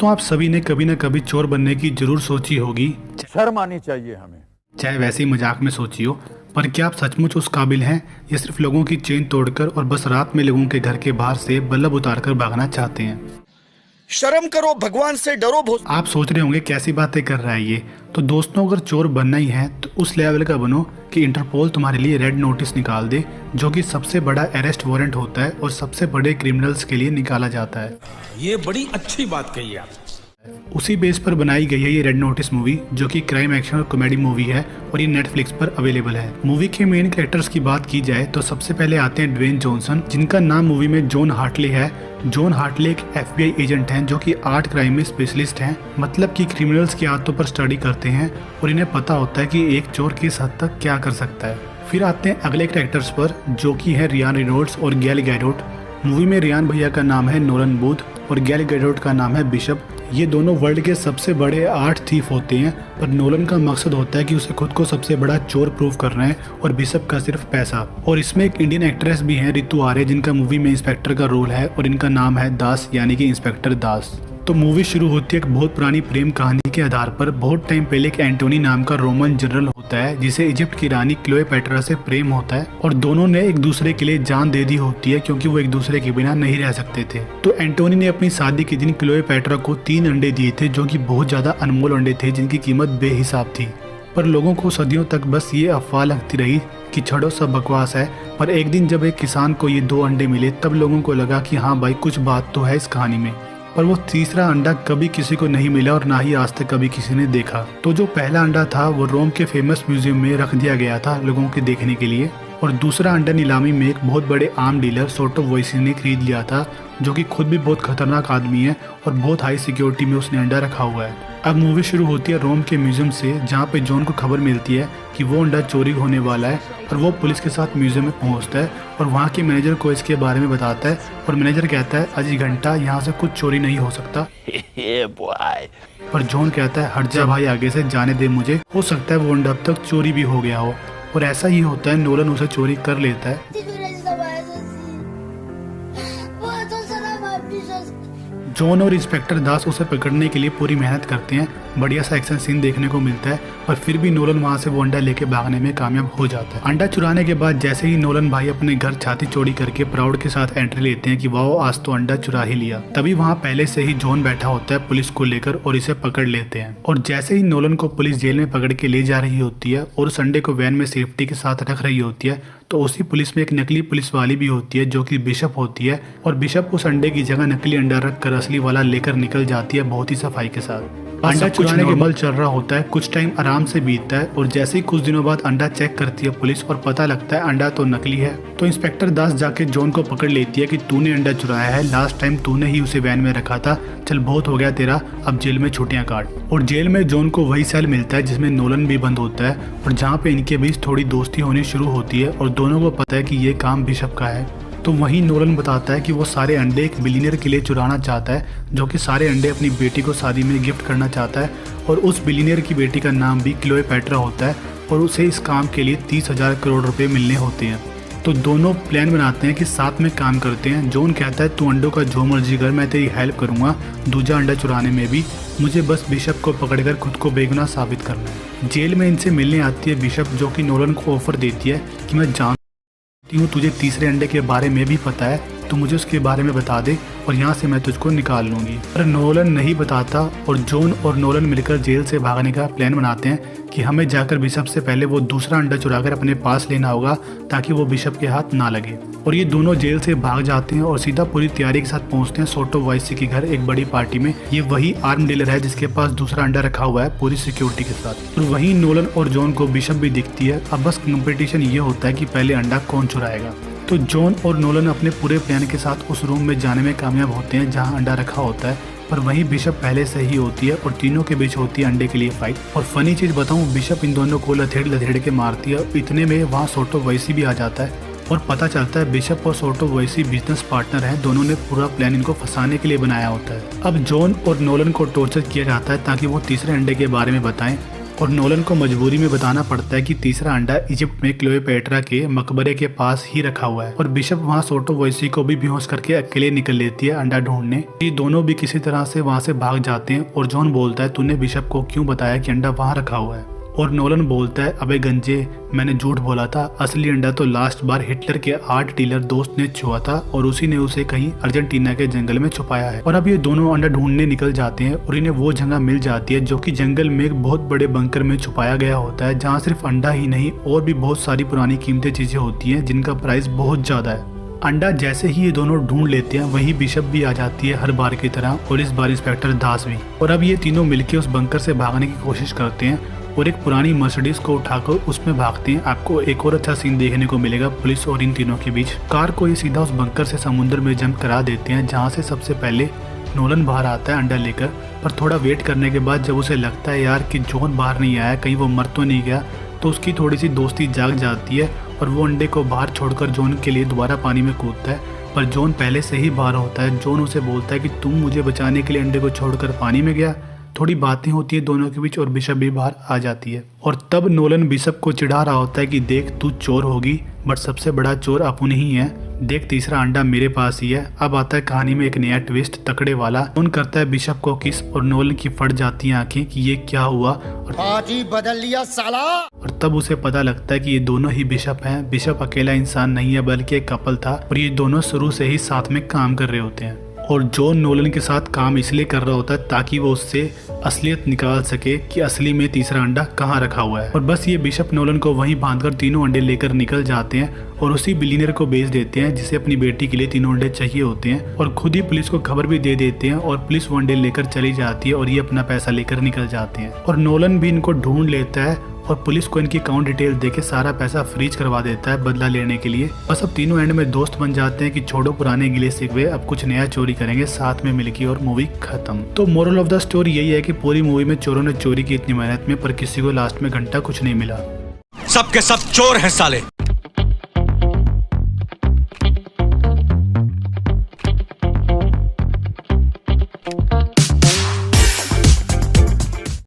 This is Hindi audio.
दोस्तों, आप सभी ने कभी न कभी चोर बनने की जरूर सोची होगी। शर्म आनी चाहिए हमें, चाहे वैसे ही मजाक में सोची हो, पर क्या आप सचमुच उस काबिल हैं या सिर्फ लोगों की चेन तोड़कर और बस रात में लोगों के घर के बाहर से बल्लभ उतारकर भागना चाहते हैं? शर्म करो, भगवान से डरो। आप सोच रहे होंगे कैसी बातें कर रहा है ये। तो दोस्तों, अगर चोर बनना ही है तो उस लेवल का बनो कि इंटरपोल तुम्हारे लिए रेड नोटिस निकाल दे, जो कि सबसे बड़ा अरेस्ट वारंट होता है और सबसे बड़े क्रिमिनल्स के लिए निकाला जाता है। ये बड़ी अच्छी बात कही आप। उसी बेस पर बनाई गई है ये रेड नोटिस मूवी, जो कि क्राइम एक्शन और कॉमेडी मूवी है और ये नेटफ्लिक्स पर अवेलेबल है। मूवी के मेन कैरेक्टर्स की बात की जाए तो सबसे पहले आते हैं ड्वेन जॉनसन, जिनका नाम मूवी में जॉन हार्टले है। जॉन हार्टले एक FBI एजेंट हैं जो कि आर्ट क्राइम में स्पेशलिस्ट हैं, मतलब कि क्रिमिनल्स की आदतों पर स्टडी करते हैं और इन्हें पता होता है कि एक चोर किस हद तक क्या कर सकता है। फिर आते हैं अगले कैरेक्टर्स पर, जो कि है रियान रेनॉल्ड्स और गैल गैडोट। मूवी में रियान भैया का नाम है नोलन बूथ और गैल गैडोट का नाम है बिशप। ये दोनों वर्ल्ड के सबसे बड़े आर्ट थीफ होते हैं, पर नोलन का मकसद होता है कि उसे खुद को सबसे बड़ा चोर प्रूव करना है और बिशप का सिर्फ पैसा। और इसमें एक इंडियन एक्ट्रेस भी है, रितु आर्य, जिनका मूवी में इंस्पेक्टर का रोल है और इनका नाम है दास, यानी कि इंस्पेक्टर दास। तो मूवी शुरू होती है एक बहुत पुरानी प्रेम कहानी के आधार पर। बहुत टाइम पहले एक एंटोनी नाम का रोमन जनरल होता है जिसे इजिप्ट की रानी क्लियोपेट्रा से प्रेम होता है और दोनों ने एक दूसरे के लिए जान दे दी होती है, क्योंकि वो एक दूसरे के बिना नहीं रह सकते थे। तो एंटोनी ने अपनी शादी के दिन क्लियोपेट्रा को 3 अंडे दिए थे, जो कि बहुत ज्यादा अनमोल अंडे थे जिनकी कीमत बेहिसाब थी। पर लोगों को सदियों तक बस ये अफवाह लगती रही कि छोड़ो सब बकवास है। पर एक दिन जब एक किसान को ये 2 अंडे मिले, तब लोगों को लगा कि हाँ भाई, कुछ बात तो है इस कहानी में। पर वो तीसरा अंडा कभी किसी को नहीं मिला और ना ही आज तक कभी किसी ने देखा। तो जो पहला अंडा था वो रोम के फेमस म्यूजियम में रख दिया गया था लोगों के देखने के लिए, और दूसरा अंडा नीलामी में एक बहुत बड़े आर्म डीलर सोटो वॉइसी ने खरीद लिया था, जो कि खुद भी बहुत खतरनाक आदमी है और बहुत हाई सिक्योरिटी में उसने अंडा रखा हुआ है। अब मूवी शुरू होती है रोम के म्यूजियम से, जहाँ पे जॉन को खबर मिलती है कि वो अंडा चोरी होने वाला है और वो पुलिस के साथ म्यूजियम में पहुँचता है और वहाँ के मैनेजर को इसके बारे में बताता है और मैनेजर कहता है अजी घंटा, यहाँ से कुछ चोरी नहीं हो सकता। पर जॉन कहता है हट जा भाई, आगे से जाने दे मुझे, हो सकता है वो अंडा अब तक चोरी भी हो गया हो। और ऐसा ही होता है, नोलन उसे चोरी कर लेता है। जॉन और इंस्पेक्टर दास उसे पकड़ने के लिए पूरी मेहनत करते हैं। बढ़िया सा एक्शन सीन देखने को मिलता है, पर फिर भी नोलन वहां से वो अंडा लेके भागने में कामयाब हो जाता है। अंडा चुराने के बाद जैसे ही नोलन भाई अपने घर छाती चौड़ी करके प्राउड के साथ एंट्री लेते हैं कि वाह आज तो अंडा चुरा ही लिया, तभी वहाँ पहले से ही जॉन बैठा होता है पुलिस को लेकर और इसे पकड़ लेते हैं। और जैसे ही नोलन को पुलिस जेल में पकड़ के ले जा रही होती है और उस अंडे को वैन में सेफ्टी के साथ रख रही होती है, तो उसी पुलिस में एक नकली पुलिस वाली भी होती है जो कि बिशप होती है, और बिशप उस अंडे की जगह नकली अंडा रख कर असली वाला लेकर निकल जाती है बहुत ही सफाई के साथ। अंडा चुराने के बल चल रहा होता है, कुछ टाइम आराम से बीतता है और जैसे ही कुछ दिनों बाद अंडा चेक करती है पुलिस और पता लगता है अंडा तो नकली है, तो इंस्पेक्टर दास जाके जॉन को पकड़ लेती है कि तूने अंडा चुराया है, लास्ट टाइम तूने ही उसे वैन में रखा था, चल बहुत हो गया तेरा, अब जेल में छुट्टियां काट। और जेल में जॉन को वही सेल मिलता है जिसमें नोलन भी बंद होता है और जहाँ पे इनके बीच थोड़ी दोस्ती होनी शुरू होती है और दोनों को पता है कि ये काम बिशप का है। तो वहीं नोलन बताता है कि वो सारे अंडे एक बिलियनियर के लिए चुराना चाहता है, जो कि सारे अंडे अपनी बेटी को शादी में गिफ्ट करना चाहता है, और उस बिलियनियर की बेटी का नाम भी क्लियोपेट्रा होता है और उसे इस काम के लिए 30,000 करोड़ रुपए मिलने होते हैं। तो दोनों प्लान बनाते हैं कि साथ में काम करते हैं। जॉन कहता है तू अंडों का जो मर्जी कर, मैं तेरी हेल्प करूंगा दूजा अंडा चुराने में भी, मुझे बस बिशप को पकड़कर खुद को बेगुनाह साबित करना है। जेल में इनसे मिलने आती है बिशप, जो कि नोलन को ऑफर देती है कि मैं जानती हूँ तुझे तीसरे अंडे के बारे में भी पता है, तो मुझे उसके बारे में बता दे और यहाँ से मैं तुझको निकाल लूंगी। पर नोलन नहीं बताता और जॉन और नोलन मिलकर जेल से भागने का प्लान बनाते हैं कि हमें जाकर बिशप से पहले वो दूसरा अंडा चुराकर अपने पास लेना होगा ताकि वो बिशप के हाथ ना लगे। और ये दोनों जेल से भाग जाते हैं और सीधा पूरी तैयारी के साथ पहुंचते हैं सोटो वॉइसी के घर एक बड़ी पार्टी में। ये वही आर्म डीलर है जिसके पास दूसरा अंडा रखा हुआ है पूरी सिक्योरिटी के साथ। और वहीं नोलन और जॉन को बिशप भी दिखती है। अब बस कंपटीशन ये होता है कि पहले अंडा कौन चुराएगा। तो जॉन और नोलन अपने पूरे प्लान के साथ उस रूम में जाने में कामयाब होते हैं जहां अंडा रखा होता है, पर वहीं बिशप पहले से ही होती है और तीनों के बीच होती है अंडे के लिए फाइट। और फनी चीज बताऊं, बिशप इन दोनों को लथेड़ के मारती है। इतने में वहाँ सोटो वॉइसी भी आ जाता है और पता चलता है बिशप और सोटो वॉइसी बिजनेस पार्टनर हैं, दोनों ने पूरा प्लान इनको फंसाने के लिए बनाया होता है। अब जॉन और नोलन को टॉर्चर किया जाता है ताकि वो तीसरे अंडे के बारे में बताएं और नोलन को मजबूरी में बताना पड़ता है कि तीसरा अंडा इजिप्ट में क्लियोपेट्रा के मकबरे के पास ही रखा हुआ है। और बिशप वहाँ सोटो वॉइसी को भी बेहोश करके अकेले निकल लेती है अंडा ढूंढने। ये दोनों भी किसी तरह से वहाँ से भाग जाते हैं और जॉन बोलता है तूने बिशप को क्यों बताया कि अंडा वहाँ रखा हुआ है। और नोलन बोलता है अबे गंजे, मैंने झूठ बोला था, असली अंडा तो लास्ट बार हिटलर के आर्ट डीलर दोस्त ने छुआ था और उसी ने उसे कहीं अर्जेंटीना के जंगल में छुपाया है। और अब ये दोनों अंडा ढूंढने निकल जाते हैं और इन्हें वो जगह मिल जाती है जो कि जंगल में एक बहुत बड़े बंकर में छुपाया गया होता है, जहाँ सिर्फ अंडा ही नहीं और भी बहुत सारी पुरानी कीमती चीजें होती हैं जिनका प्राइस बहुत ज्यादा है। अंडा जैसे ही ये दोनों ढूंढ लेते हैं वहीं बिशप भी आ जाती है हर बार की तरह, और इस बार इंस्पेक्टर दास भी। और अब ये तीनों मिलकर उस बंकर से भागने की कोशिश करते हैं और एक पुरानी मर्सिडीज को उठाकर उसमें भागते हैं। आपको एक और अच्छा सीन देखने को मिलेगा पुलिस और इन तीनों के बीच। कार को ये सीधा उस बंकर से समुद्र में जंप करा देते हैं, जहाँ से सबसे पहले नोलन बाहर आता है अंडा लेकर। पर थोड़ा वेट करने के बाद जब उसे लगता है यार कि जॉन बाहर नहीं आया, कहीं वो मर तो नहीं गया, तो उसकी थोड़ी सी दोस्ती जाग जाती है और वो अंडे को बाहर छोड़कर जॉन के लिए दोबारा पानी में कूदता है। पर जॉन पहले से ही बाहर होता है। जॉन उसे बोलता है कि तुम मुझे बचाने के लिए अंडे को छोड़कर पानी में गया। थोड़ी बातें होती है दोनों के बीच और बिशप भी बाहर आ जाती है। और तब नोलन बिशप को चिढ़ा रहा होता है कि देख तू चोर होगी बट सबसे बड़ा चोर अपन ही है, देख तीसरा अंडा मेरे पास ही है। अब आता है कहानी में एक नया ट्विस्ट तकड़े वाला। नोलन करता है बिशप को किस और नोलन की फट जाती है आंखें कि ये क्या हुआ, और आज ही बदल लिया साला। और तब उसे पता लगता है कि ये दोनों ही बिशप हैं। बिशप अकेला इंसान नहीं है बल्कि एक कपल था और ये दोनों शुरू से ही साथ में काम कर रहे होते हैं। और जॉन नोलन के साथ काम इसलिए कर रहा होता है ताकि वो उससे असलियत निकाल सके कि असली में तीसरा अंडा कहाँ रखा हुआ है। और बस ये बिशप नोलन को वहीं बांधकर तीनों अंडे लेकर निकल जाते हैं और उसी बिलियनर को बेच देते हैं जिसे अपनी बेटी के लिए तीनों अंडे चाहिए होते हैं। और खुद ही पुलिस को खबर भी दे देते हैं और पुलिस वो अंडे लेकर चली जाती है और ये अपना पैसा लेकर निकल जाते हैं। और नोलन भी इनको ढूंढ लेता है और पुलिस को इनकी अकाउंट डिटेल देके सारा पैसा फ्रीज करवा देता है बदला लेने के लिए। बस अब तीनों एंड में दोस्त बन जाते हैं कि छोड़ो पुराने गिले शिकवे, अब कुछ नया चोरी करेंगे साथ में मिलकर, और मूवी खत्म। तो मोरल ऑफ द स्टोरी यही है कि पूरी मूवी में चोरों ने चोरी की इतनी मेहनत में, पर किसी को लास्ट में घंटा कुछ नहीं मिला। सबके सब चोर हैं साले।